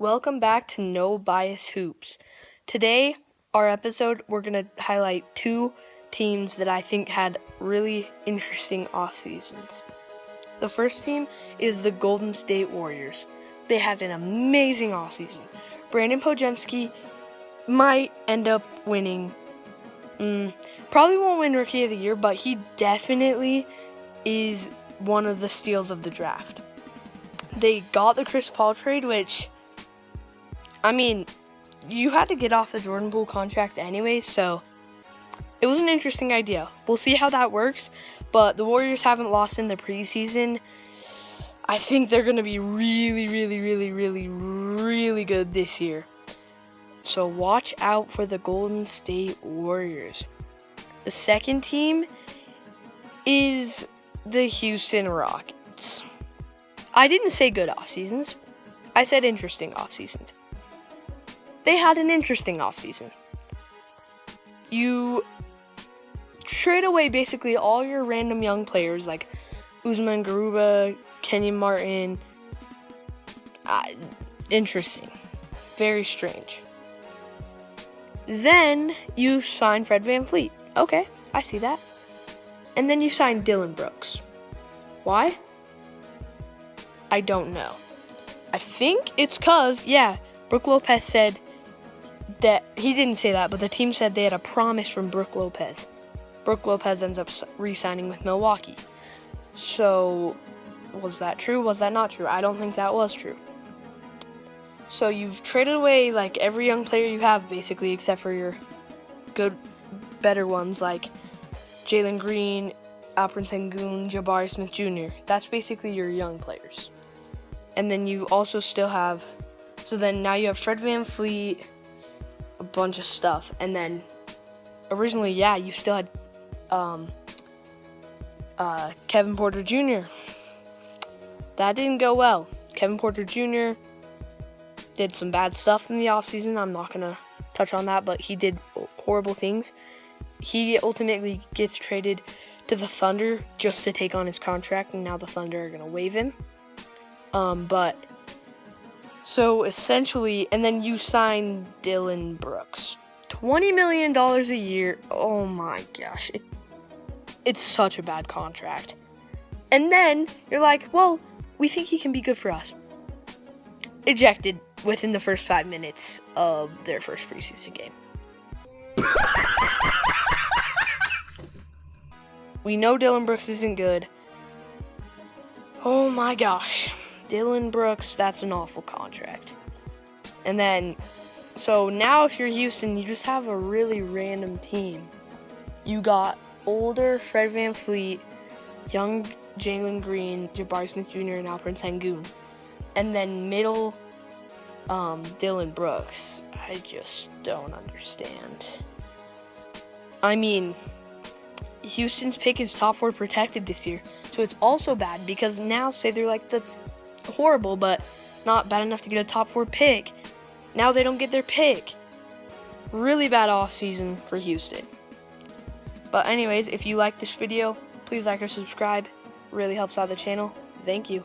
Welcome back to No Bias Hoops. Today, our episode, we're going to highlight two teams that I think had really interesting off seasons. The first team is the Golden State Warriors. They had an amazing off season. Brandon Podziemski might end up winning. Probably won't win Rookie of the Year, but he definitely is one of the steals of the draft. They got the Chris Paul trade, which, I mean, you had to get off the Jordan Poole contract anyway, so it was an interesting idea. We'll see how that works, but the Warriors haven't lost in the preseason. I think they're going to be really good this year. So watch out for the Golden State Warriors. The second team is the Houston Rockets. I didn't say good off seasons. I said interesting off seasons. They had an interesting off season. You trade away basically all your random young players like Usman Garuba, Kenyon Martin. Interesting. Very strange. Then you sign Fred VanVleet. Okay, I see that. And then you sign Dillon Brooks. Why? I don't know. I think it's because, Brook Lopez said that, he didn't say that, but the team said they had a promise from Brook Lopez. Brook Lopez ends up re-signing with Milwaukee. So, was that true? Was that not true? I don't think that was true. So you've traded away like every young player you have basically, except for your good, better ones like Jalen Green, Alperen Sengun, Jabari Smith Jr. That's basically your young players. And then you also still have, so then now you have Fred VanVleet, a bunch of stuff. And then originally, you still had Kevin Porter Jr. That didn't go well. Kevin Porter Jr. did some bad stuff in the offseason. I'm not going to touch on that, but he did horrible things. He ultimately gets traded to the Thunder just to take on his contract, and now the Thunder are going to waive him. So essentially, and then you sign Dillon Brooks. $20 million a year. Oh my gosh. It's such a bad contract. And then you're like, well, we think he can be good for us. Ejected within the first 5 minutes of their first preseason game. We know Dillon Brooks isn't good. Oh my gosh. Dillon Brooks, that's an awful contract. And then, so now if you're Houston, you just have a really random team. You got older Fred VanVleet, young Jalen Green, Jabari Smith Jr., and Alperen Sengun. And then middle Dillon Brooks. I just don't understand. I mean, Houston's pick is top 4 protected this year, so it's also bad because now say they're like, that's horrible, but not bad enough to get a top 4 pick. Now they don't get their pick. Really bad offseason for Houston. But anyways, if you like this video, please like or subscribe. Really helps out the channel. Thank you.